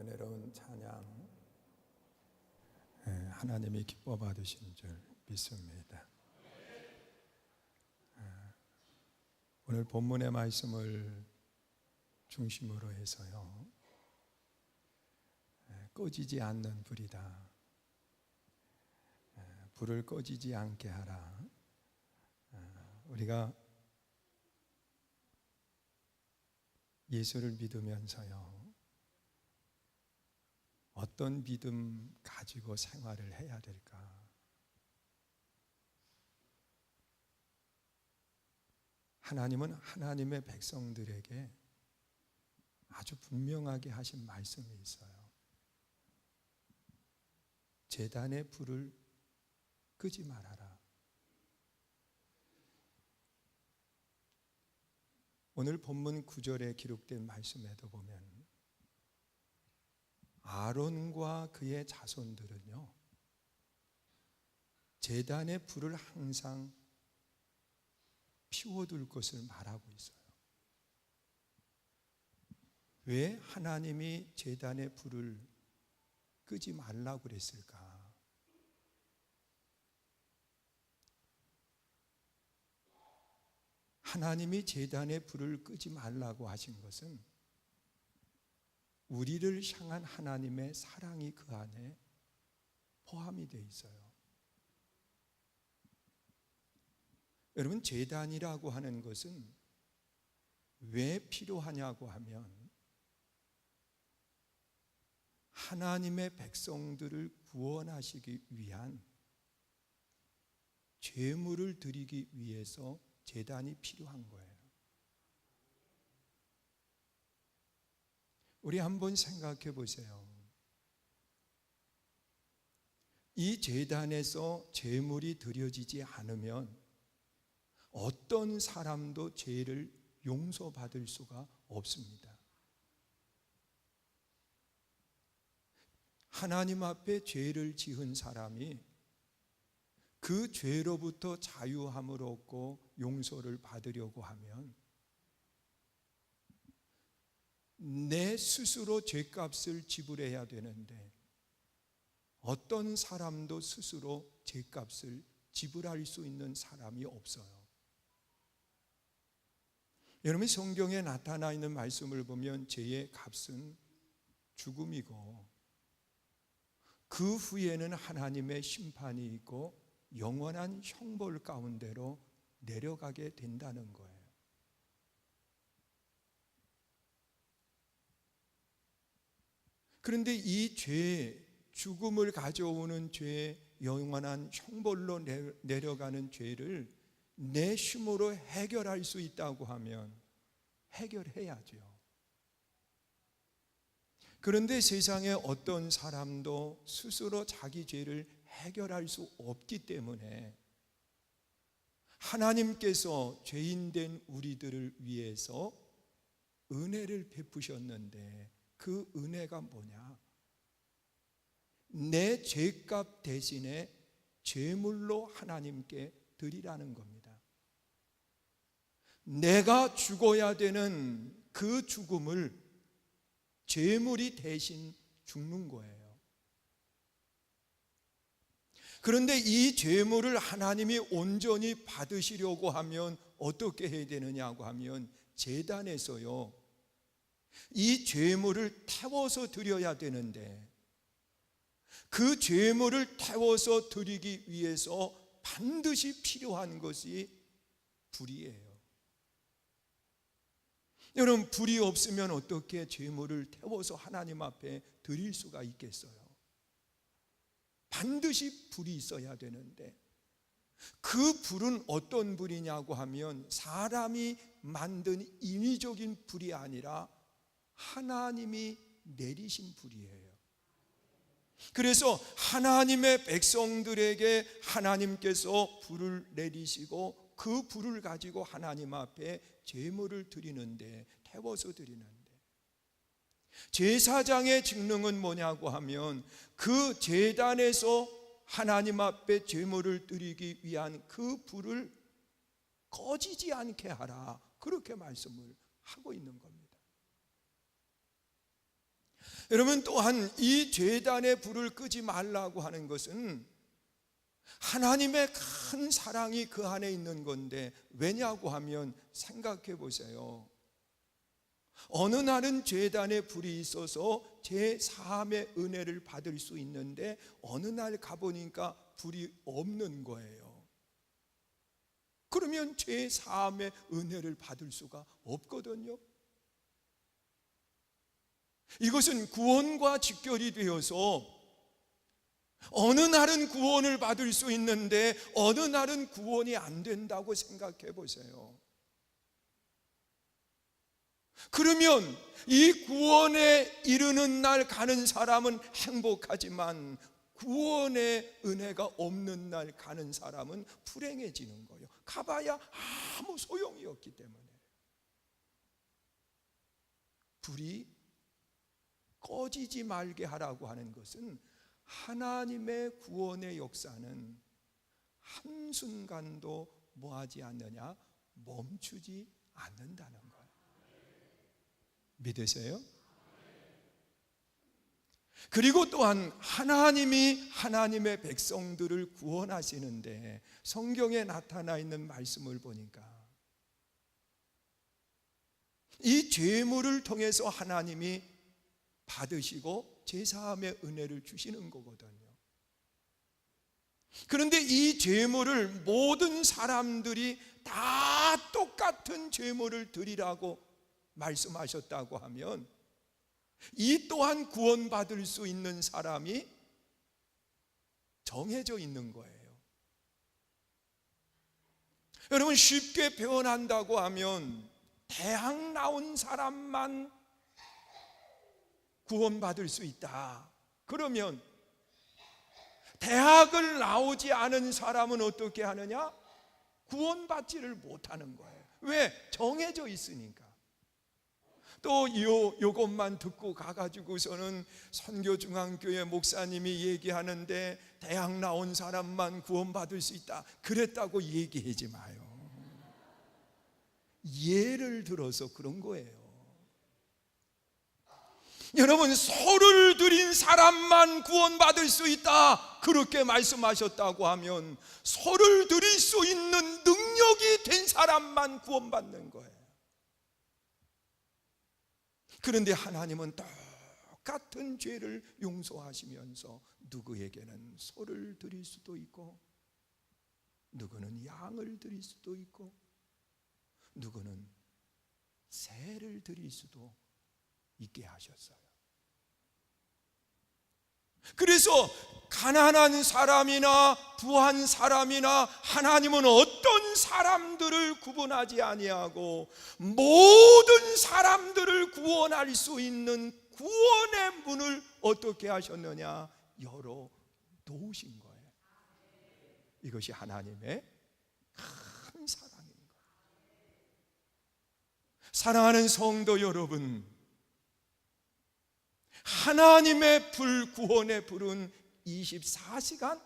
은혜로운 찬양 하나님이 기뻐 받으신 줄 믿습니다. 오늘 본문의 말씀을 중심으로 해서요, 꺼지지 않는 불이다, 불을 꺼지지 않게 하라. 우리가 예수를 믿으면서요, 어떤 믿음 가지고 생활을 해야 될까? 하나님은 하나님의 백성들에게 아주 분명하게 하신 말씀이 있어요. 제단의 불을 끄지 말아라. 오늘 본문 9절에 기록된 말씀에도 보면 아론과 그의 자손들은요, 제단의 불을 항상 피워둘 것을 말하고 있어요. 왜 하나님이 제단의 불을 끄지 말라고 그랬을까? 하나님이 제단의 불을 끄지 말라고 하신 것은 우리를 향한 하나님의 사랑이 그 안에 포함이 되어 있어요. 여러분, 제단이라고 하는 것은 왜 필요하냐고 하면 하나님의 백성들을 구원하시기 위한 제물을 드리기 위해서 제단이 필요한 거예요. 우리 한번 생각해 보세요. 이 제단에서 제물이 드려지지 않으면 어떤 사람도 죄를 용서받을 수가 없습니다. 하나님 앞에 죄를 지은 사람이 그 죄로부터 자유함을 얻고 용서를 받으려고 하면 내 스스로 죄값을 지불해야 되는데 어떤 사람도 스스로 죄값을 지불할 수 있는 사람이 없어요. 여러분, 성경에 나타나 있는 말씀을 보면 죄의 값은 죽음이고 그 후에는 하나님의 심판이 있고 영원한 형벌 가운데로 내려가게 된다는 거예요. 그런데 이 죄, 죽음을 가져오는 죄, 영원한 형벌로 내려가는 죄를 내 힘으로 해결할 수 있다고 하면 해결해야죠. 그런데 세상에 어떤 사람도 스스로 자기 죄를 해결할 수 없기 때문에 하나님께서 죄인된 우리들을 위해서 은혜를 베푸셨는데 그 은혜가 뭐냐? 내 죄값 대신에 제물로 하나님께 드리라는 겁니다. 내가 죽어야 되는 그 죽음을 제물이 대신 죽는 거예요. 그런데 이 제물을 하나님이 온전히 받으시려고 하면 어떻게 해야 되느냐고 하면 제단에서요, 이 제물을 태워서 드려야 되는데 그 제물을 태워서 드리기 위해서 반드시 필요한 것이 불이에요. 여러분, 불이 없으면 어떻게 제물을 태워서 하나님 앞에 드릴 수가 있겠어요? 반드시 불이 있어야 되는데 그 불은 어떤 불이냐고 하면 사람이 만든 인위적인 불이 아니라 하나님이 내리신 불이에요. 그래서 하나님의 백성들에게 하나님께서 불을 내리시고 그 불을 가지고 하나님 앞에 제물을 드리는데, 태워서 드리는데, 제사장의 직능은 뭐냐고 하면 그 제단에서 하나님 앞에 제물을 드리기 위한 그 불을 꺼지지 않게 하라, 그렇게 말씀을 하고 있는 겁니다. 여러분, 또한 이 제단의 불을 끄지 말라고 하는 것은 하나님의 큰 사랑이 그 안에 있는 건데, 왜냐고 하면 생각해 보세요. 어느 날은 제단에 불이 있어서 제 사함의 은혜를 받을 수 있는데, 어느 날 가보니까 불이 없는 거예요. 그러면 제 사함의 은혜를 받을 수가 없거든요. 이것은 구원과 직결이 되어서 어느 날은 구원을 받을 수 있는데 어느 날은 구원이 안 된다고 생각해 보세요. 그러면 이 구원에 이르는 날 가는 사람은 행복하지만 구원의 은혜가 없는 날 가는 사람은 불행해지는 거예요. 가봐야 아무 소용이 없기 때문에. 불이 꺼지지 말게 하라고 하는 것은 하나님의 구원의 역사는 한순간도 뭐하지 않느냐? 멈추지 않는다는 거예요. 믿으세요? 그리고 또한 하나님이 하나님의 백성들을 구원하시는데 성경에 나타나 있는 말씀을 보니까 이 죄물을 통해서 하나님이 받으시고 제사함의 은혜를 주시는 거거든요. 그런데 이 죄물을 모든 사람들이 다 똑같은 죄물을 드리라고 말씀하셨다고 하면 이 또한 구원받을 수 있는 사람이 정해져 있는 거예요. 여러분, 쉽게 표현한다고 하면 대학 나온 사람만 구원받을 수 있다. 그러면 대학을 나오지 않은 사람은 어떻게 하느냐? 구원받지를 못하는 거예요. 왜? 정해져 있으니까. 또 요것만 듣고 가가지고서는 선교중앙교회 목사님이 얘기하는데 대학 나온 사람만 구원받을 수 있다, 그랬다고 얘기하지 마요. 예를 들어서 그런 거예요. 여러분, 소를 들인 사람만 구원받을 수 있다, 그렇게 말씀하셨다고 하면 소를 들일 수 있는 능력이 된 사람만 구원받는 거예요. 그런데 하나님은 똑같은 죄를 용서하시면서 누구에게는 소를 드릴 수도 있고, 누구는 양을 드릴 수도 있고, 누구는 새를 드릴 수도 있게 하셨어요. 그래서 가난한 사람이나 부한 사람이나 하나님은 어떤 사람들을 구분하지 아니하고 모든 사람들을 구원할 수 있는 구원의 문을 어떻게 하셨느냐? 열어 놓으신 거예요. 이것이 하나님의 큰 사랑인 거예요. 사랑하는 성도 여러분, 하나님의 불, 구원의 불은 24시간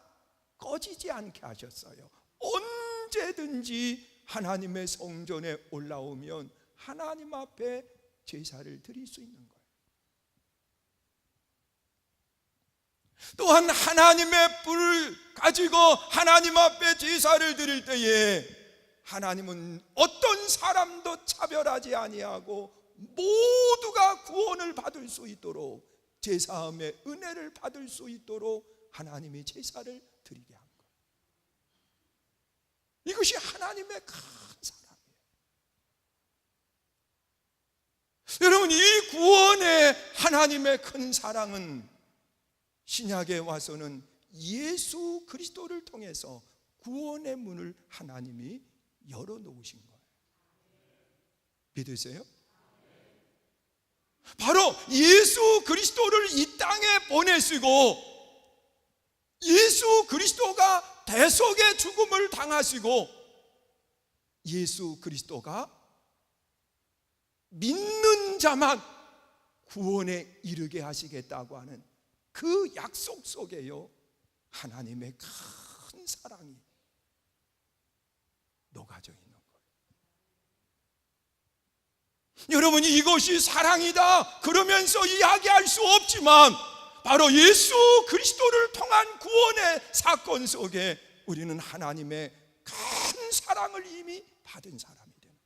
꺼지지 않게 하셨어요. 언제든지 하나님의 성전에 올라오면 하나님 앞에 제사를 드릴 수 있는 거예요. 또한 하나님의 불을 가지고 하나님 앞에 제사를 드릴 때에 하나님은 어떤 사람도 차별하지 아니하고 모두가 구원을 받을 수 있도록, 제사함의 은혜를 받을 수 있도록 하나님이 제사를 드리게 한 거예요. 이것이 하나님의 큰 사랑이에요. 여러분, 이 구원의 하나님의 큰 사랑은 신약에 와서는 예수 그리스도를 통해서 구원의 문을 하나님이 열어놓으신 거예요. 믿으세요? 바로 예수 그리스도를 이 땅에 보내시고 예수 그리스도가 대속의 죽음을 당하시고 예수 그리스도가 믿는 자만 구원에 이르게 하시겠다고 하는 그 약속 속에요, 하나님의 큰 사랑이 녹아져 있는 거예요. 여러분이 이것이 사랑이다 그러면서 이야기할 수 없지만 바로 예수 그리스도를 통한 구원의 사건 속에 우리는 하나님의 큰 사랑을 이미 받은 사람이 됩니다.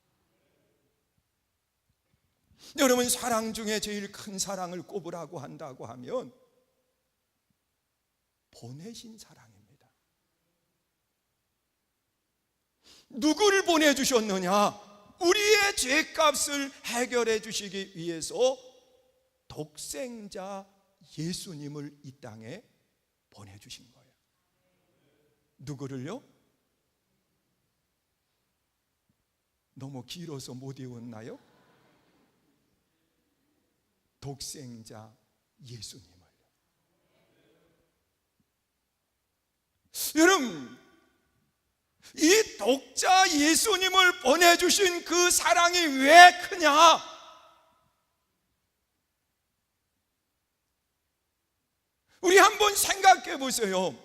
여러분, 사랑 중에 제일 큰 사랑을 꼽으라고 한다고 하면 보내신 사랑입니다. 누구를 보내주셨느냐? 우리의 죄값을 해결해 주시기 위해서 독생자 예수님을 이 땅에 보내주신 거예요. 누구를요? 너무 길어서 못 외웠나요? 독생자 예수님을요. 여러분, 이 독자 예수님을 보내주신 그 사랑이 왜 크냐? 우리 한번 생각해 보세요.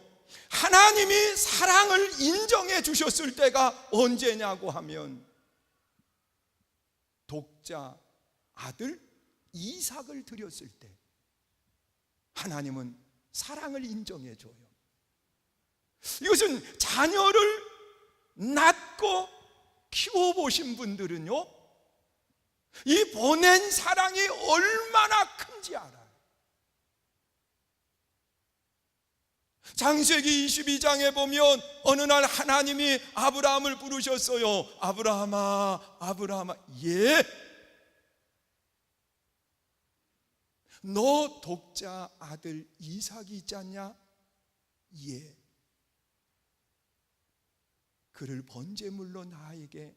하나님이 사랑을 인정해 주셨을 때가 언제냐고 하면 독자 아들 이삭을 드렸을 때 하나님은 사랑을 인정해 줘요. 이것은 자녀를 낳고 키워보신 분들은요, 이 보낸 사랑이 얼마나 큰지 알아요. 창세기 22장에 보면 어느 날 하나님이 아브라함을 부르셨어요. 아브라함아, 아브라함아. 예? 너 독자 아들 이삭이 있지 않냐? 예. 그를 번제물로 나에게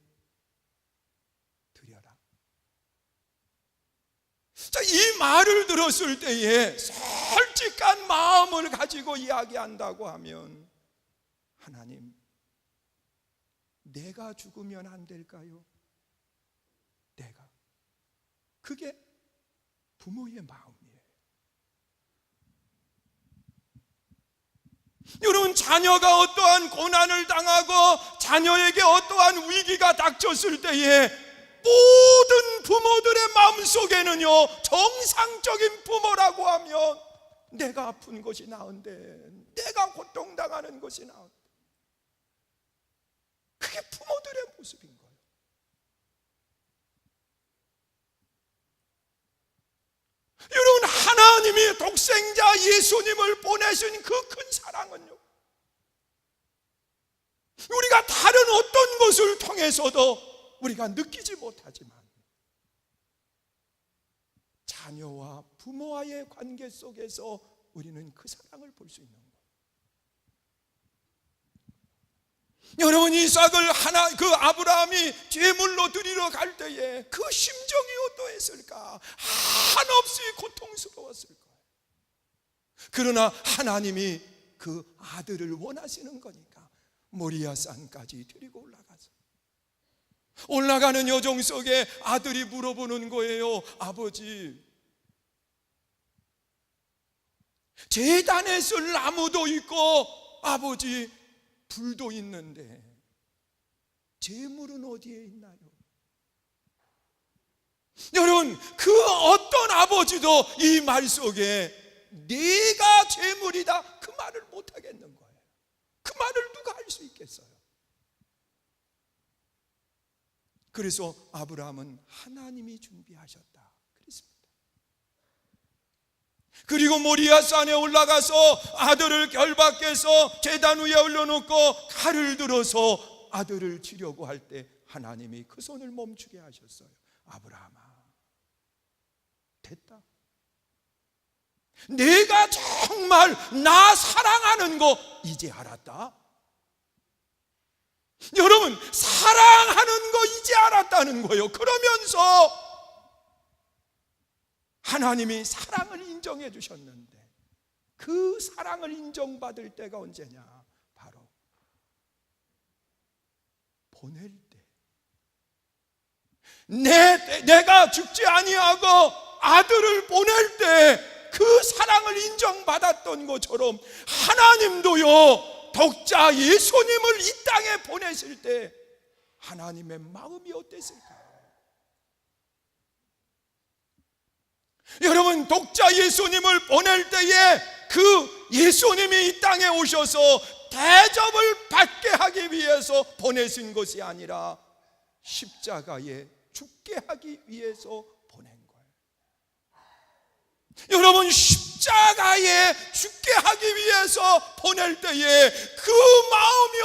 드려라. 자, 이 말을 들었을 때에 솔직한 마음을 가지고 이야기한다고 하면, 하나님, 내가 죽으면 안 될까요? 내가. 그게 부모의 마음이에요. 여러분, 자녀가 어떠한 고난을 당하고 자녀에게 어떠한 위기가 닥쳤을 때에 모든 부모들의 마음속에는요, 정상적인 부모라고 하면 내가 아픈 것이 나은데, 내가 고통당하는 것이 나은데, 그게 부모들의 모습인 거예요. 여러분, 하나님이 독생자 예수님을 보내신 그 큰 사랑은요, 우리가 다른 어떤 것을 통해서도 우리가 느끼지 못하지만 자녀와 부모와의 관계 속에서 우리는 그 사랑을 볼 수 있는 거예요. 여러분, 이삭을 아브라함이 제물로 드리러 갈 때에 그 심정이 어떠했을까? 한없이 고통스러웠을 거예요. 그러나 하나님이 그 아들을 원하시는 거니까 모리아 산까지 데리고 올라가는 여정 속에 아들이 물어보는 거예요. 아버지, 제단에 쓸 나무도 있고 아버지 불도 있는데 제물은 어디에 있나요? 여러분, 그 어떤 아버지도 이 말 속에 네가 제물이다 그 말을 못 하겠는 거예요. 그 말을 누가 할 수 있겠어요? 그래서 아브라함은 하나님이 준비하셨다 그랬습니다. 그리고 모리아 산에 올라가서 아들을 결박해서 제단 위에 올려놓고 칼을 들어서 아들을 치려고 할 때 하나님이 그 손을 멈추게 하셨어요. 아브라함아, 됐다. 내가 정말 나 사랑하는 거 이제 알았다. 여러분, 사랑하는 거 이제 알았다는 거예요. 그러면서 하나님이 사랑을 인정해 주셨는데 그 사랑을 인정받을 때가 언제냐? 바로 보낼 때. 내가 죽지 아니하고 아들을 보낼 때 그 사랑을 인정받았던 것처럼 하나님도요, 독자 예수님을 이 땅에 보내실 때 하나님의 마음이 어땠을까요? 여러분, 독자 예수님을 보낼 때에 그 예수님이 이 땅에 오셔서 대접을 받게 하기 위해서 보내신 것이 아니라 십자가에 죽게 하기 위해서 보낸 거예요. 여러분, 십자가에 죽게 하기 위해서 보낼 때에 그 마음이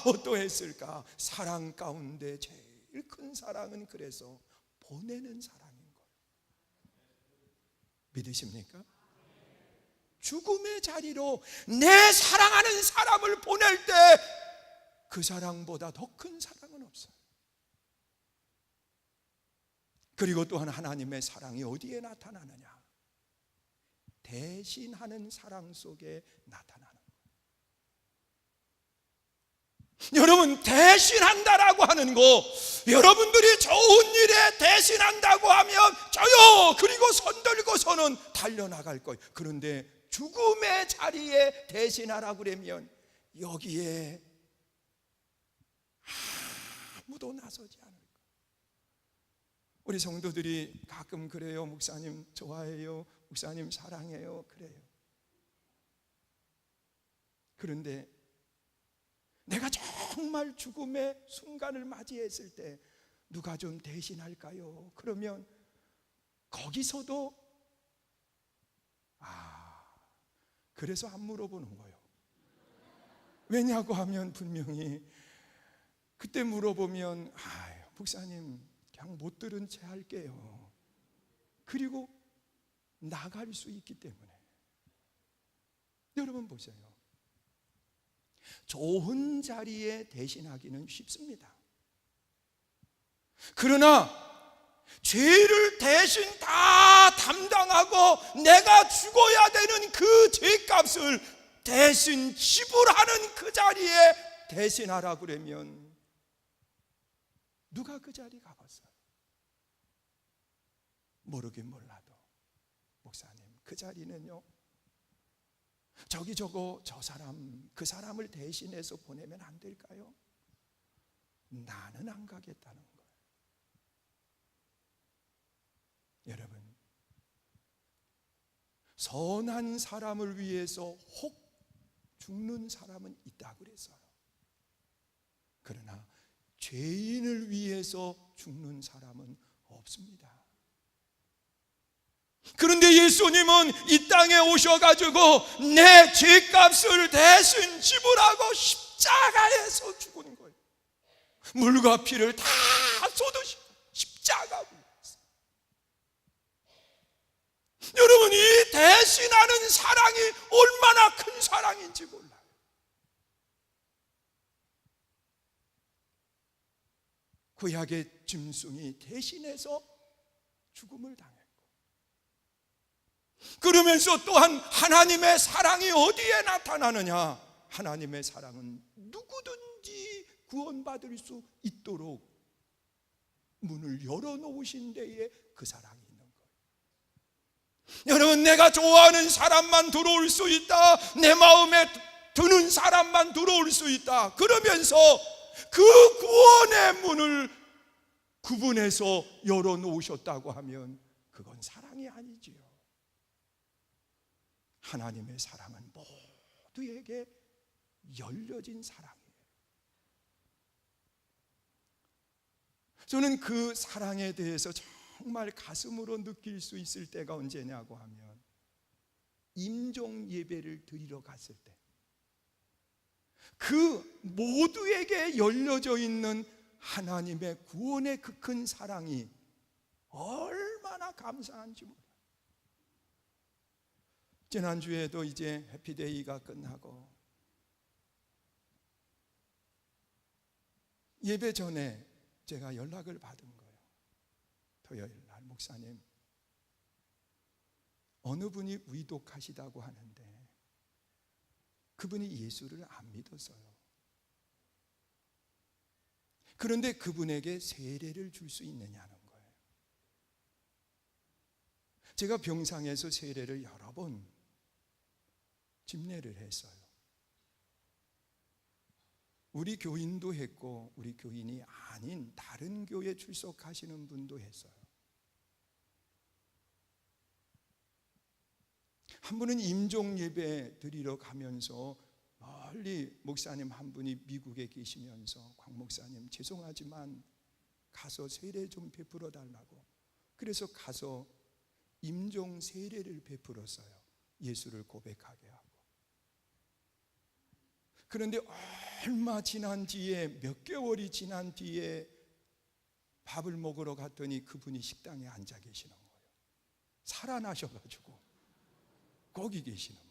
어떠했을까? 사랑 가운데 제일 큰 사랑은 그래서 보내는 사랑인 거예요. 믿으십니까? 죽음의 자리로 내 사랑하는 사람을 보낼 때 그 사랑보다 더 큰 사랑은 없어요. 그리고 또한 하나님의 사랑이 어디에 나타나느냐? 대신하는 사랑 속에 나타나는 거예요. 여러분, 대신한다라고 하는 거, 여러분들이 좋은 일에 대신한다고 하면 저요 그리고 손 들고서는 달려나갈 거예요. 그런데 죽음의 자리에 대신하라고 그러면 여기에 아무도 나서지 않을 거예요. 우리 성도들이 가끔 그래요. 목사님 좋아해요, 목사님 사랑해요, 그래요. 그런데 내가 정말 죽음의 순간을 맞이했을 때 누가 좀 대신할까요? 그러면 거기서도 그래서 안 물어보는 거예요. 왜냐고 하면 분명히 그때 물어보면 목사님 그냥 못 들은 채 할게요. 그리고 나갈 수 있기 때문에. 여러분 보세요. 좋은 자리에 대신하기는 쉽습니다. 그러나 죄를 대신 다 담당하고 내가 죽어야 되는 그 죄값을 대신 지불하는 그 자리에 대신하라 그러면 누가 그 자리 가봤어요? 모르긴 몰라도 목사님 그 자리는요 저기 저거 저 사람 그 사람을 대신해서 보내면 안 될까요? 나는 안 가겠다는 거예요. 여러분, 선한 사람을 위해서 혹 죽는 사람은 있다 그랬어요. 그러나 죄인을 위해서 죽는 사람은 없습니다. 그런데 예수님은 이 땅에 오셔가지고 내 죄값을 대신 지불하고 십자가에서 죽은 거예요. 물과 피를 다 쏟으시고 십자가 위에서. 여러분, 이 대신하는 사랑이 얼마나 큰 사랑인지 몰라요. 구약의 짐승이 대신해서 죽음을 당했고, 그러면서 또한 하나님의 사랑이 어디에 나타나느냐? 하나님의 사랑은 누구든지 구원받을 수 있도록 문을 열어놓으신 데에 그 사랑이 있는 거예요. 여러분, 내가 좋아하는 사람만 들어올 수 있다, 내 마음에 드는 사람만 들어올 수 있다, 그러면서 그 구원의 문을 구분해서 열어놓으셨다고 하면 그건 사랑이 아니지요. 하나님의 사랑은 모두에게 열려진 사랑이에요. 저는 그 사랑에 대해서 정말 가슴으로 느낄 수 있을 때가 언제냐고 하면 임종 예배를 드리러 갔을 때 그 모두에게 열려져 있는 하나님의 구원의 그 큰 사랑이 얼마나 감사한지 몰라요. 지난주에도 이제 해피데이가 끝나고 예배 전에 제가 연락을 받은 거예요. 토요일 날 목사님, 어느 분이 위독하시다고 하는데 그분이 예수를 안 믿었어요. 그런데 그분에게 세례를 줄 수 있느냐는 거예요. 제가 병상에서 세례를 여러 번 집례를 했어요. 우리 교인도 했고 우리 교인이 아닌 다른 교회 출석하시는 분도 했어요. 한 분은 임종 예배 드리러 가면서 멀리 목사님 한 분이 미국에 계시면서 곽 목사님 죄송하지만 가서 세례 좀 베풀어 달라고, 그래서 가서 임종 세례를 베풀었어요. 예수를 고백하게 하고. 그런데 얼마 지난 뒤에, 몇 개월이 지난 뒤에 밥을 먹으러 갔더니 그분이 식당에 앉아 계시는 거예요. 살아나셔가지고 거기 계시는 거예요.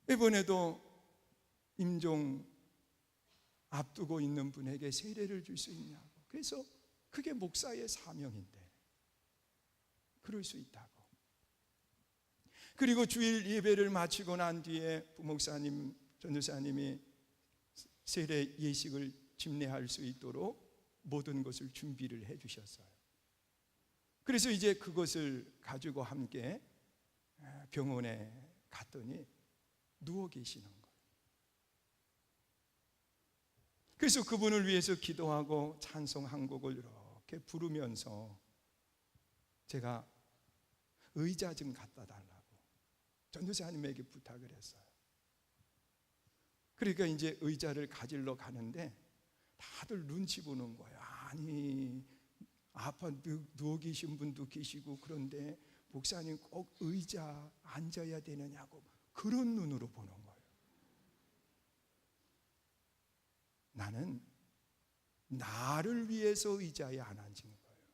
이번에도 임종 앞두고 있는 분에게 세례를 줄 수 있냐고. 그래서 그게 목사의 사명인데 그럴 수 있다고. 그리고 주일 예배를 마치고 난 뒤에 부목사님, 전도사님이 세례 예식을 집례할 수 있도록 모든 것을 준비를 해 주셨어요. 그래서 이제 그것을 가지고 함께 병원에 갔더니 누워 계시는 거예요. 그래서 그분을 위해서 기도하고 찬송 한 곡을 이렇게 부르면서 제가 의자 좀 갖다 달라고 전도사님에게 부탁을 했어요. 그러니까 이제 의자를 가지러 가는데 다들 눈치 보는 거예요. 아니, 아파 누워 계신 분도 계시고 그런데 목사님 꼭 의자 앉아야 되느냐고 그런 눈으로 보는 거예요. 나는 나를 위해서 의자에 안 앉은 거예요.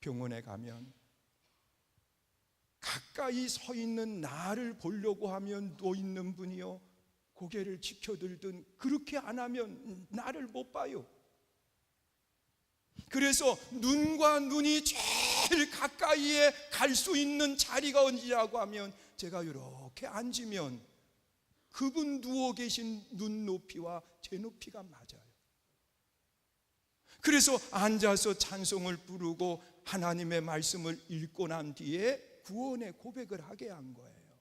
병원에 가면 가까이 서 있는 나를 보려고 하면 누워 있는 분이요, 고개를 치켜들든 그렇게 안 하면 나를 못 봐요. 그래서 눈과 눈이 제일 가까이에 갈 수 있는 자리가 어디라고 하면 제가 이렇게 앉으면 그분 누워 계신 눈높이와 제 높이가 맞아요. 그래서 앉아서 찬송을 부르고 하나님의 말씀을 읽고 난 뒤에 구원의 고백을 하게 한 거예요.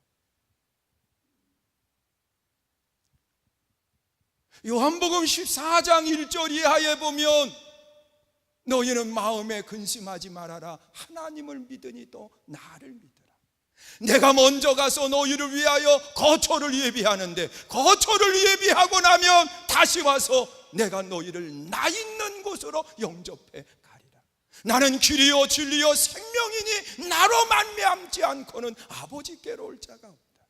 요한복음 14장 1절 이하에 보면 너희는 마음에 근심하지 말아라. 하나님을 믿으니 또 나를 믿으라. 내가 먼저 가서 너희를 위하여 거처를 예비하는데 거처를 예비하고 나면 다시 와서 내가 너희를 나 있는 곳으로 영접해 가리라. 나는 길이요 진리요 생명이니 나로 말미암지 않고는 아버지께로 올 자가 없다.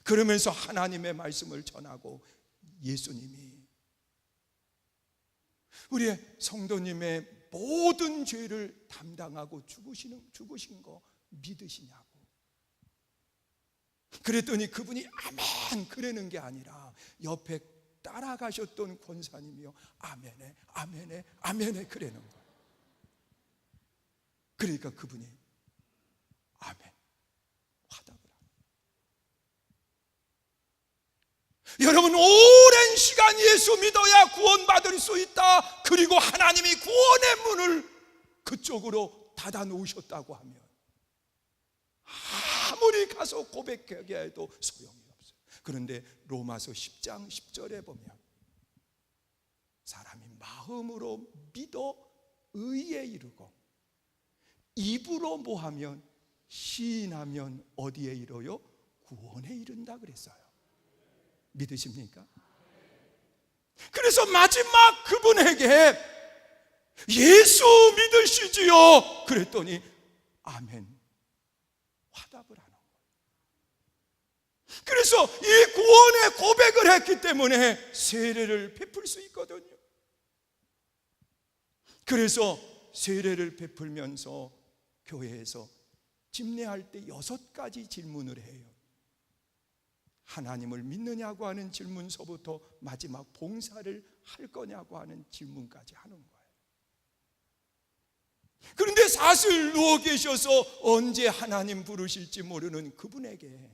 그러면서 하나님의 말씀을 전하고 예수님이 우리 성도님의 모든 죄를 담당하고 죽으신 거 믿으시냐고. 그랬더니 그분이 아멘 그러는 게 아니라 옆에 따라가셨던 권사님이요 아멘에 아멘에 아멘에 그러는 거예요. 그러니까 그분이 아멘 화답을 하는 거예요. 여러분, 오랜 시간 예수 믿어야 구원받을 수 있다. 그리고 하나님이 구원의 문을 그쪽으로 닫아 놓으셨다고 하면 아무리 가서 고백하게 해도 소용이 없어요. 그런데 로마서 10장 10절에 보면 사람이 마음으로 믿어 의에 이르고 입으로 뭐하면 시인하면 어디에 이르요? 구원에 이른다 그랬어요. 믿으십니까? 그래서 마지막 그분에게 예수 믿으시지요? 그랬더니 아멘 화답을 하는 거예요. 그래서 이 구원의 고백을 했기 때문에 세례를 베풀 수 있거든요. 그래서 세례를 베풀면서 교회에서 집례할 때 6가지 질문을 해요. 하나님을 믿느냐고 하는 질문서부터 마지막 봉사를 할 거냐고 하는 질문까지 하는 거예요. 그런데 사실 누워 계셔서 언제 하나님 부르실지 모르는 그분에게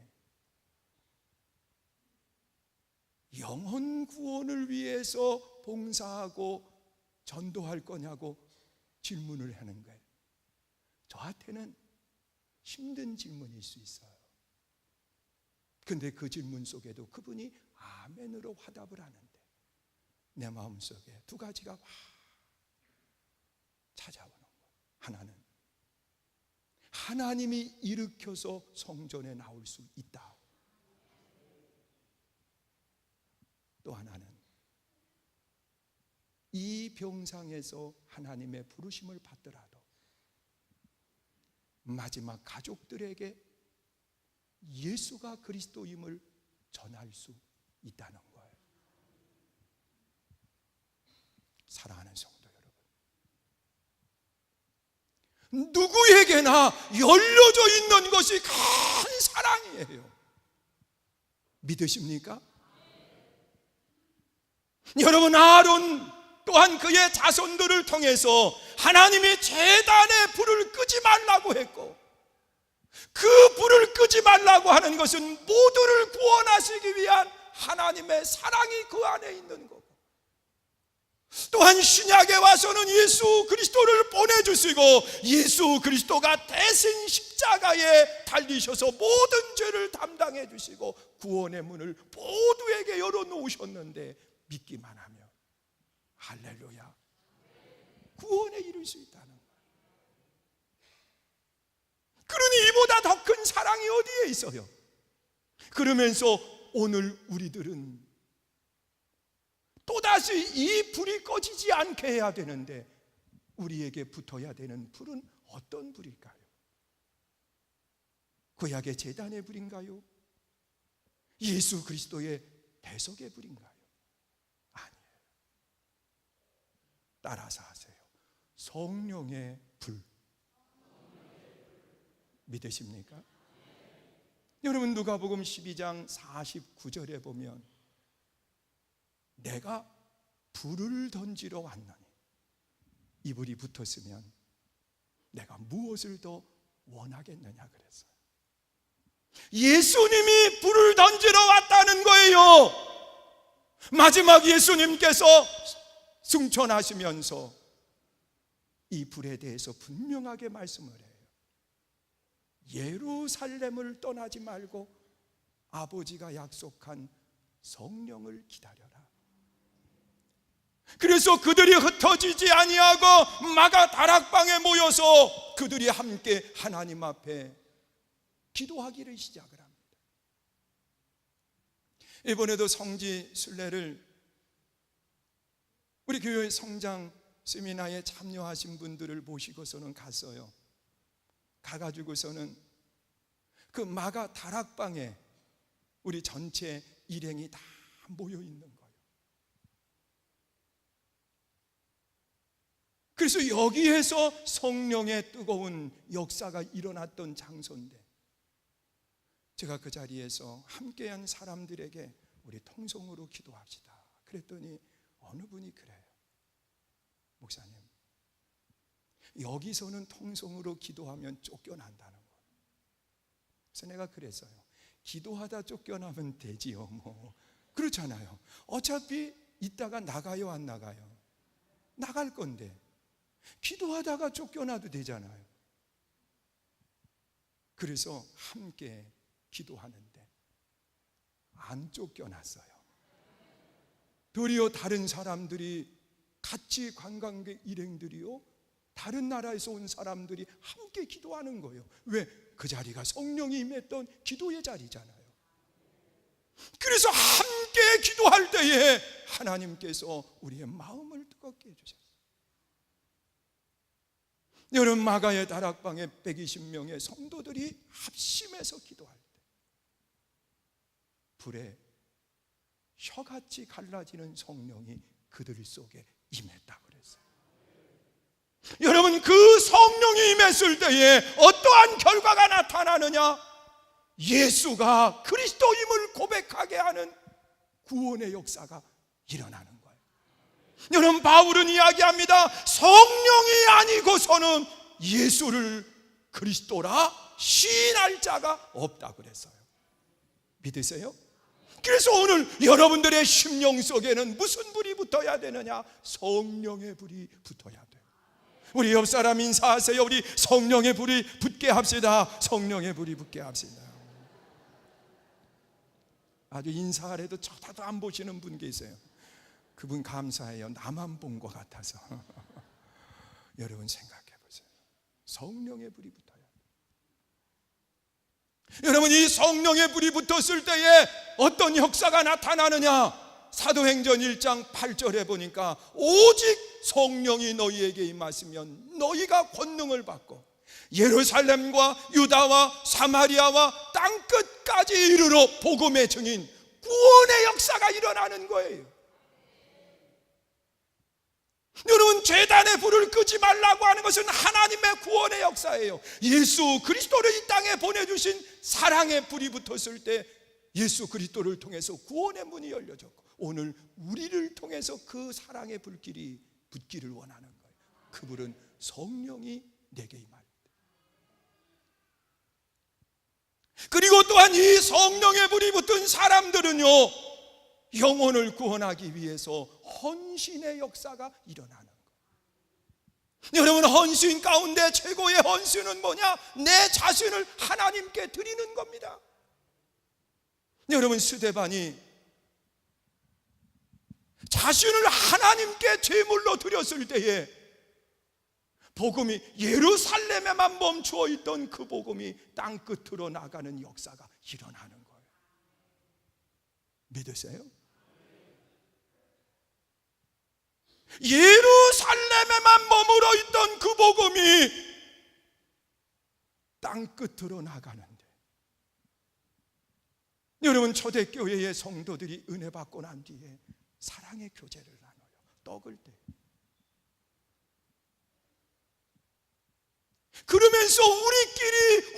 영혼 구원을 위해서 봉사하고 전도할 거냐고 질문을 하는 거예요. 저한테는 힘든 질문일 수 있어요. 근데 그 질문 속에도 그분이 아멘으로 화답을 하는데 내 마음속에 2가지가 확 찾아오는 거예요. 하나는 하나님이 일으켜서 성전에 나올 수 있다. 또 하나는 이 병상에서 하나님의 부르심을 받더라도 마지막 가족들에게 예수가 그리스도임을 전할 수 있다는 거예요. 사랑하는 성도 여러분, 누구에게나 열려져 있는 것이 큰 사랑이에요. 믿으십니까? 여러분, 아론 또한 그의 자손들을 통해서 하나님이 제단의 불을 끄지 말라고 했고, 그 불을 끄지 말라고 하는 것은 모두를 구원하시기 위한 하나님의 사랑이 그 안에 있는 거고, 또한 신약에 와서는 예수 그리스도를 보내주시고 예수 그리스도가 대신 십자가에 달리셔서 모든 죄를 담당해 주시고 구원의 문을 모두에게 열어놓으셨는데 믿기만 하면 할렐루야, 구원에 이를 수 있다는 거예요. 그러니 이보다 더 큰 사랑이 어디에 있어요? 그러면서 오늘 우리들은 또다시 이 불이 꺼지지 않게 해야 되는데, 우리에게 붙어야 되는 불은 어떤 불일까요? 구약의 제단의 불인가요? 예수 그리스도의 대속의 불인가요? 아니에요. 따라서 하세요. 성령의 불. 믿으십니까? 여러분, 누가복음 12장 49절에 보면 내가 불을 던지러 왔노니 이 불이 붙었으면 내가 무엇을 더 원하겠느냐 그랬어요. 예수님이 불을 던지러 왔다는 거예요. 마지막 예수님께서 승천하시면서 이 불에 대해서 분명하게 말씀을 해요. 예루살렘을 떠나지 말고 아버지가 약속한 성령을 기다려라. 그래서 그들이 흩어지지 아니하고 마가 다락방에 모여서 그들이 함께 하나님 앞에 기도하기를 시작을 합니다. 이번에도 성지 순례를 우리 교회 성장 세미나에 참여하신 분들을 모시고서는 갔어요. 가가지고서는 그 마가 다락방에 우리 전체 일행이 다 모여 있는 거예요. 그래서 여기에서 성령의 뜨거운 역사가 일어났던 장소인데, 제가 그 자리에서 함께한 사람들에게 우리 통성으로 기도합시다 그랬더니 어느 분이 그래요. 목사님, 여기서는 통성으로 기도하면 쫓겨난다는 거예요. 그래서 내가 그랬어요. 기도하다 쫓겨나면 되지요, 뭐. 그렇잖아요. 어차피 이따가 나가요, 안 나가요? 나갈 건데 기도하다가 쫓겨나도 되잖아요. 그래서 함께 기도하는데 안 쫓겨났어요. 도리어 다른 사람들이, 같이 관광객 일행들이요, 다른 나라에서 온 사람들이 함께 기도하는 거예요. 왜? 그 자리가 성령이 임했던 기도의 자리잖아요. 그래서 함께 기도할 때에 하나님께서 우리의 마음을 뜨겁게 해주셨어요. 여러분, 마가의 다락방에 120명의 성도들이 합심해서 기도할 때 불에 혀같이 갈라지는 성령이 그들 속에 임했다고 그랬어요. 여러분, 그 성령이 임했을 때에 어떠한 결과가 나타나느냐? 예수가 그리스도임을 고백하게 하는 구원의 역사가 일어나는 거예요. 여러분, 바울은 이야기합니다. 성령이 아니고서는 예수를 그리스도라 시인할 자가 없다고 그랬어요. 믿으세요? 그래서 오늘 여러분들의 심령 속에는 무슨 불이 붙어야 되느냐? 성령의 불이 붙어야 돼요. 우리 옆 사람 인사하세요. 우리 성령의 불이 붙게 합시다. 성령의 불이 붙게 합시다. 아주 인사하래도 쳐다도 안 보시는 분 계세요. 그분 감사해요. 나만 본 것 같아서. 여러분 생각해 보세요. 성령의 불이 붙어야 돼요. 여러분, 이 성령의 불이 붙었을 때에 어떤 역사가 나타나느냐? 사도행전 1장 8절에 보니까 오직 성령이 너희에게 임하시면 너희가 권능을 받고 예루살렘과 유다와 사마리아와 땅끝까지 이르러 복음의 증인, 구원의 역사가 일어나는 거예요. 여러분, 제단의 불을 끄지 말라고 하는 것은 하나님의 구원의 역사예요. 예수 그리스도를 이 땅에 보내주신 사랑의 불이 붙었을 때 예수 그리스도를 통해서 구원의 문이 열려졌고, 오늘 우리를 통해서 그 사랑의 불길이 붙기를 원하는 거예요. 그 불은 성령이 내게 임할 때. 그리고 또한 이 성령의 불이 붙은 사람들은요, 영혼을 구원하기 위해서 헌신의 역사가 일어나는 거예요. 여러분, 헌신 가운데 최고의 헌신은 뭐냐? 내 자신을 하나님께 드리는 겁니다. 여러분, 스데반이 자신을 하나님께 제물로 드렸을 때에 복음이 예루살렘에만 멈추어 있던 그 복음이 땅끝으로 나가는 역사가 일어나는 거예요. 믿으세요? 예루살렘에만 머물러 있던 그 복음이 땅끝으로 나가는데, 여러분, 초대교회의 성도들이 은혜 받고 난 뒤에 사랑의 교제를 나눠요. 떡을 때. 그러면서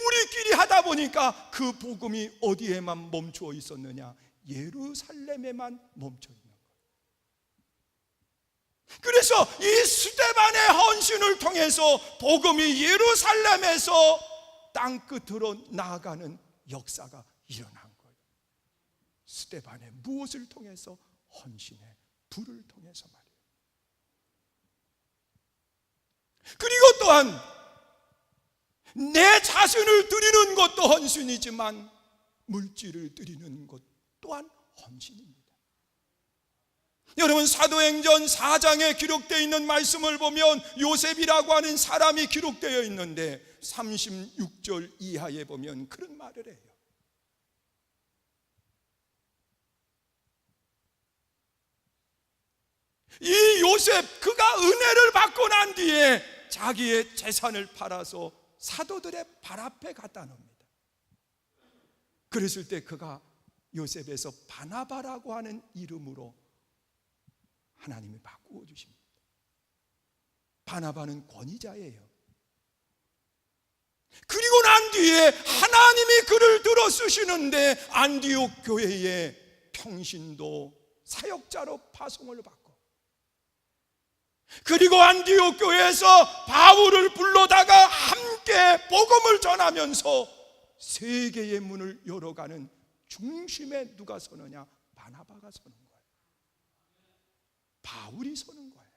우리끼리 하다 보니까 그 복음이 어디에만 멈추어 있었느냐? 예루살렘에만 멈춰 있는 거예요. 그래서 이 스데반의 헌신을 통해서 복음이 예루살렘에서 땅끝으로 나아가는 역사가 일어난 거예요. 스데반의 무엇을 통해서? 헌신의 불을 통해서 말이에요. 그리고 또한 내 자신을 드리는 것도 헌신이지만 물질을 드리는 것 또한 헌신입니다. 여러분, 사도행전 4장에 기록되어 있는 말씀을 보면 요셉이라고 하는 사람이 기록되어 있는데 36절 이하에 보면 그런 말을 해요. 이 요셉, 그가 은혜를 받고 난 뒤에 자기의 재산을 팔아서 사도들의 발 앞에 갖다 놉니다. 그랬을 때 그가 요셉에서 바나바라고 하는 이름으로 하나님이 바꾸어 주십니다. 바나바는 권위자예요. 그리고 난 뒤에 하나님이 그를 들어 쓰시는데 안디옥 교회의 평신도 사역자로 파송을 받고, 그리고 안디옥 교회에서 바울을 불러다가 함께 복음을 전하면서 세계의 문을 열어가는 중심에 누가 서느냐? 바나바가 서는 거예요. 바울이 서는 거예요.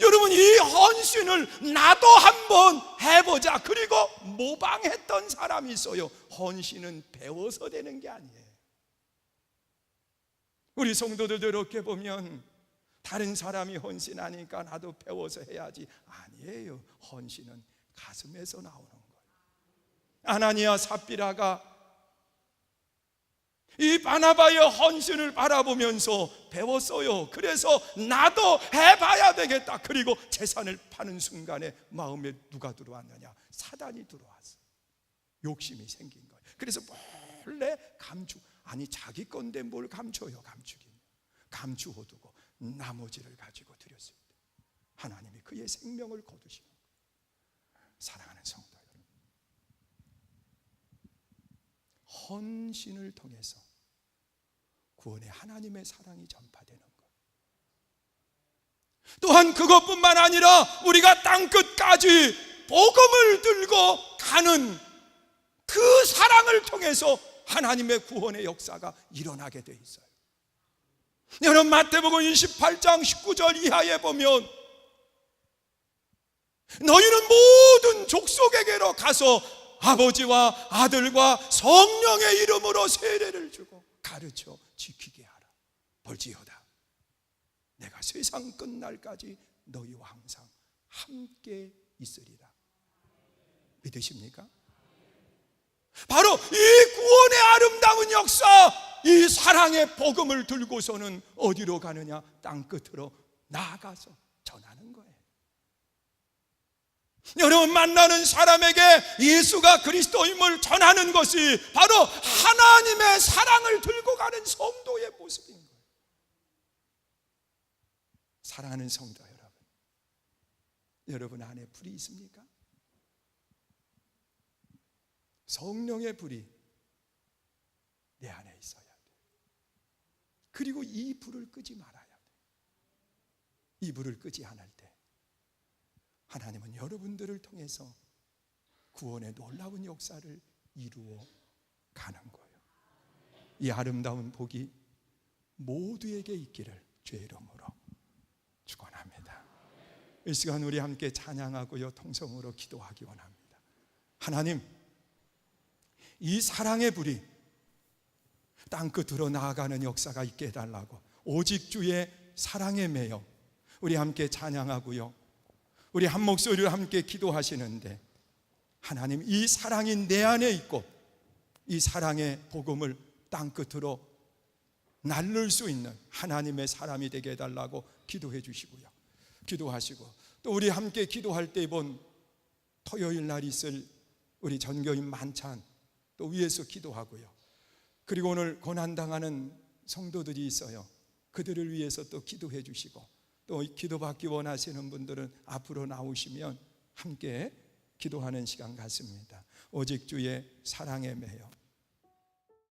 여러분, 이 헌신을 나도 한번 해보자, 그리고 모방했던 사람이 있어요. 헌신은 배워서 되는 게 아니에요. 우리 성도들도 이렇게 보면 다른 사람이 헌신하니까 나도 배워서 해야지. 아니에요. 헌신은 가슴에서 나오는 거예요. 아나니아 삽비라가 이 바나바의 헌신을 바라보면서 배웠어요. 그래서 나도 해봐야 되겠다. 그리고 재산을 파는 순간에 마음에 누가 들어왔느냐? 사단이 들어왔어. 욕심이 생긴 거예요. 그래서 몰래 아니 자기 건데 뭘 감춰요? 감추어 두고 나머지를 가지고 드렸습니다. 하나님이 그의 생명을 거두시는 거예요. 사랑하는 성도 여러분, 헌신을 통해서 구원의 하나님의 사랑이 전파되는 것. 또한 그것뿐만 아니라 우리가 땅끝까지 복음을 들고 가는 그 사랑을 통해서 하나님의 구원의 역사가 일어나게 돼 있어요. 여러분, 마태복음 28장 19절 이하에 보면 너희는 모든 족속에게로 가서 아버지와 아들과 성령의 이름으로 세례를 주고 가르쳐 지키게 하라. 볼지어다 내가 세상 끝날까지 너희와 항상 함께 있으리라. 믿으십니까? 바로 이 구원의 아름다운 역사, 이 사랑의 복음을 들고서는 어디로 가느냐? 땅끝으로 나아가서 전하는 거예요. 여러분, 만나는 사람에게 예수가 그리스도임을 전하는 것이 바로 하나님의 사랑을 들고 가는 성도의 모습인 거예요. 사랑하는 성도 여러분, 여러분 안에 불이 있습니까? 성령의 불이 내 안에 있어야 돼요. 그리고 이 불을 끄지 말아야 돼요. 이 불을 끄지 않을 때 하나님은 여러분들을 통해서 구원의 놀라운 역사를 이루어 가는 거예요. 이 아름다운 복이 모두에게 있기를 주의 이름으로 축원합니다. 이 시간 우리 함께 찬양하고요, 통성으로 기도하기 원합니다. 하나님, 이 사랑의 불이 땅끝으로 나아가는 역사가 있게 해달라고, 오직 주의 사랑에 매여 우리 함께 찬양하고요, 우리 한 목소리로 함께 기도하시는데, 하나님, 이 사랑이 내 안에 있고 이 사랑의 복음을 땅끝으로 날릴 수 있는 하나님의 사람이 되게 해달라고 기도해 주시고요, 기도하시고, 또 우리 함께 기도할 때 이번 토요일 날 있을 우리 전교인 만찬 또 위에서 기도하고요, 그리고 오늘 고난당하는 성도들이 있어요. 그들을 위해서 또 기도해 주시고, 또 기도받기 원하시는 분들은 앞으로 나오시면 함께 기도하는 시간 같습니다. 오직 주의 사랑에 매여